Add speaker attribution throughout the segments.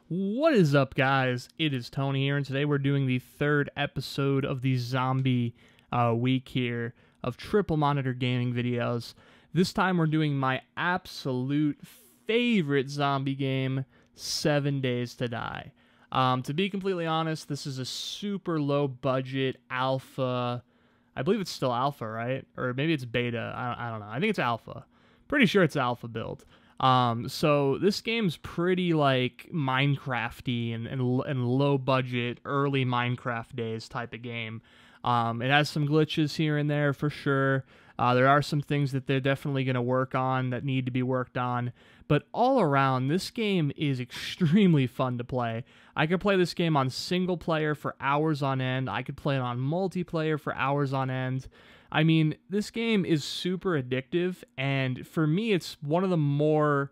Speaker 1: What is up, guys? It is Tony here, and today we're doing the third episode of the zombie week here of triple monitor gaming videos. This time we're doing my absolute favorite zombie game, 7 Days to Die. To be completely honest, this is a super low budget alpha. I believe it's still alpha, right? Or maybe it's beta. I don't know. I think it's alpha. Pretty sure it's alpha build. So this game's pretty like Minecrafty and low budget, early Minecraft days type of game. It has some glitches here and there for sure. There are some things that they're definitely going to work on that need to be worked on. But all around, this game is extremely fun to play. I could play this game on single player for hours on end. I could play it on multiplayer for hours on end. I mean, this game is super addictive, and for me, it's one of the more,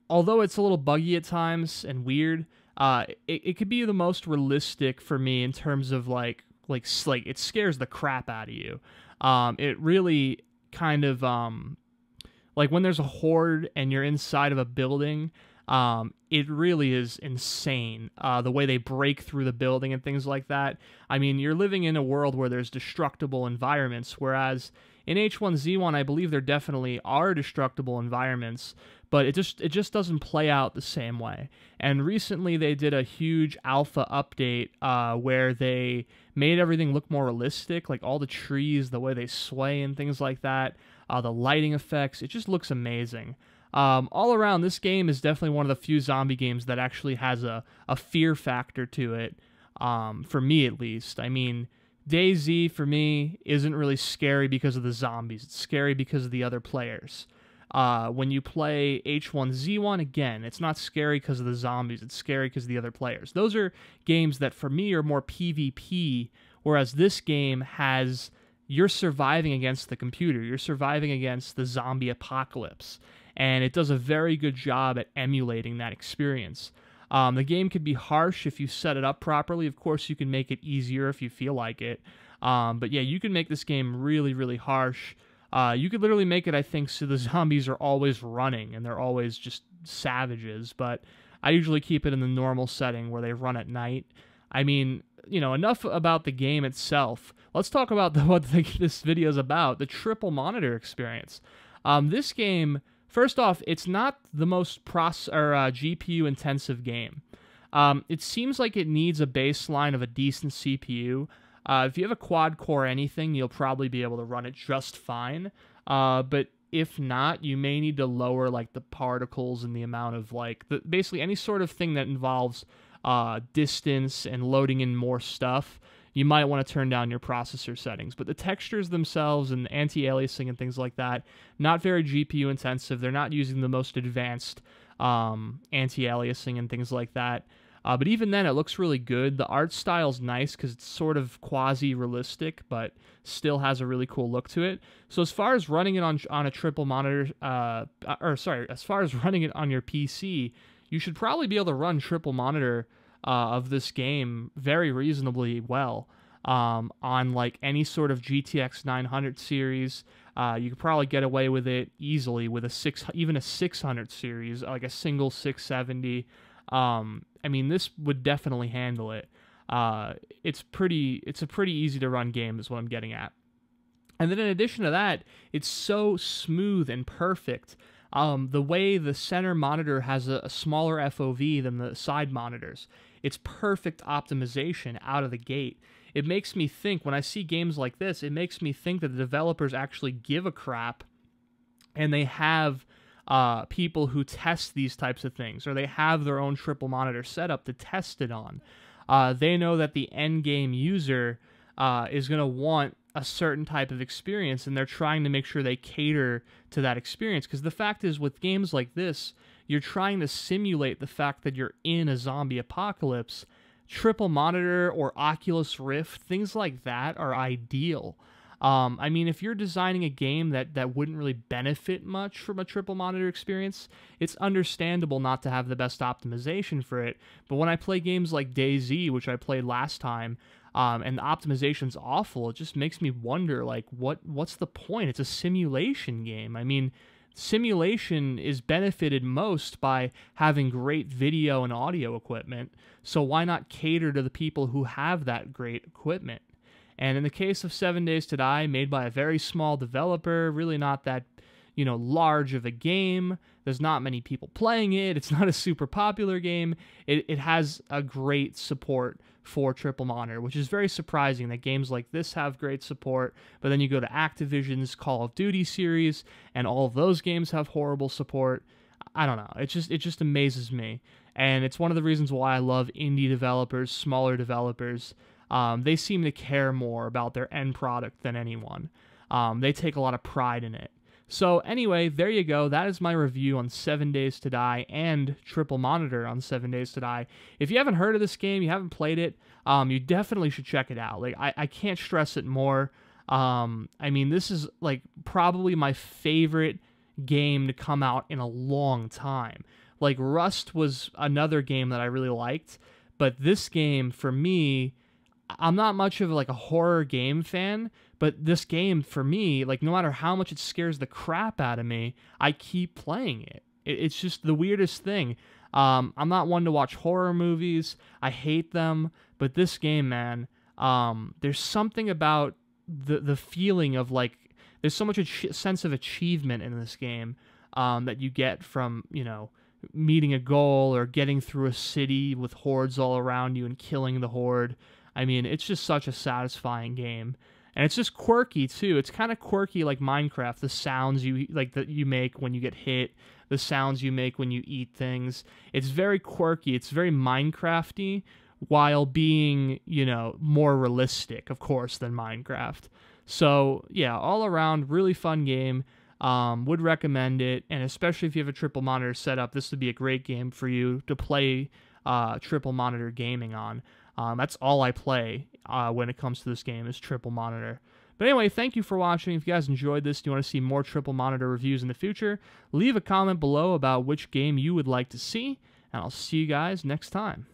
Speaker 1: although it's a little buggy at times and weird, it could be the most realistic for me in terms of like it scares the crap out of you. It really kind of like when there's a horde and you're inside of a building. It really is insane, the way they break through the building and things like that. I mean, you're living in a world where there's destructible environments, whereas in H1Z1, I believe there definitely are destructible environments, but it just doesn't play out the same way. And recently they did a huge alpha update where they made everything look more realistic, like all the trees, the way they sway and things like that, the lighting effects. It just looks amazing. All around, this game is definitely one of the few zombie games that actually has a fear factor to it, for me at least. I mean, DayZ for me isn't really scary because of the zombies. It's scary because of the other players. When you play H1Z1, again, it's not scary because of the zombies. It's scary because of the other players. Those are games that for me are more PvP, whereas this game has, you're surviving against the computer. You're surviving against the zombie apocalypse. And it does a very good job at emulating that experience. The game could be harsh if you set it up properly. Of course, you can make it easier if you feel like it. But yeah, you can make this game really, really harsh. You could literally make it, I think, so the zombies are always running and they're always just savages. But I usually keep it in the normal setting where they run at night. I mean, you know, enough about the game itself. Let's talk about what this video is about, the triple monitor experience. This game, first off, it's not the most GPU intensive game. It seems like it needs a baseline of a decent CPU. If you have a quad core anything, you'll probably be able to run it just fine. But if not, you may need to lower like the particles and the amount of basically any sort of thing that involves distance and loading in more stuff. You might want to turn down your processor settings. But the textures themselves and anti-aliasing and things like that, not very GPU intensive. They're not using the most advanced anti-aliasing and things like that. But even then, it looks really good. The art style's nice because it's sort of quasi-realistic, but still has a really cool look to it. So as far as running it on a triple monitor, as far as running it on your PC, you should probably be able to run triple monitor of this game very reasonably well on like any sort of GTX 900 series. You could probably get away with it easily with even a 600 series, like a single 670. I mean, this would definitely handle it. It's a pretty easy to run game is what I'm getting at. And then in addition to that, it's so smooth and perfect. The way the center monitor has a smaller FOV than the side monitors, it's perfect optimization out of the gate. It makes me think, when I see games like this, it makes me think that the developers actually give a crap and they have people who test these types of things, or they have their own triple monitor setup to test it on. They know that the end game user is going to want a certain type of experience, and they're trying to make sure they cater to that experience. Because the fact is, with games like this, you're trying to simulate the fact that you're in a zombie apocalypse. Triple monitor or Oculus Rift, things like that are ideal. I mean, if you're designing a game that wouldn't really benefit much from a triple monitor experience, it's understandable not to have the best optimization for it. But when I play games like DayZ, which I played last time, and the optimization's awful, it just makes me wonder, like, what's the point? It's a simulation game. I mean, simulation is benefited most by having great video and audio equipment, so why not cater to the people who have that great equipment? And in the case of 7 Days to Die, made by a very small developer, really not that, large of a game. There's not many people playing it. It's not a super popular game. It has a great support for triple monitor, which is very surprising that games like this have great support, but then you go to Activision's Call of Duty series, and all of those games have horrible support. I don't know. It just amazes me. And it's one of the reasons why I love indie developers, smaller developers. They seem to care more about their end product than anyone. They take a lot of pride in it. So anyway, there you go. That is my review on 7 Days to Die and Triple Monitor on 7 Days to Die. If you haven't heard of this game, you haven't played it, you definitely should check it out. Like, I can't stress it more. I mean, this is like probably my favorite game to come out in a long time. Like, Rust was another game that I really liked, but this game, for me, I'm not much of like a horror game fan, but this game for me, like, no matter how much it scares the crap out of me, I keep playing it. It's just the weirdest thing. I'm not one to watch horror movies. I hate them, but this game, man, there's something about the feeling of, like, there's so much sense of achievement in this game that you get from, meeting a goal or getting through a city with hordes all around you and killing the horde. I mean, it's just such a satisfying game. And it's just quirky, too. It's kind of quirky like Minecraft. The sounds that you make when you get hit, the sounds you make when you eat things. It's very quirky. It's very Minecrafty while being, more realistic, of course, than Minecraft. So, yeah, all around, really fun game. Would recommend it. And especially if you have a triple monitor setup, this would be a great game for you to play triple monitor gaming on. That's all I play when it comes to this game is triple monitor. But anyway, thank you for watching. If you guys enjoyed this, do you want to see more triple monitor reviews in the future, leave a comment below about which game you would like to see, and I'll see you guys next time.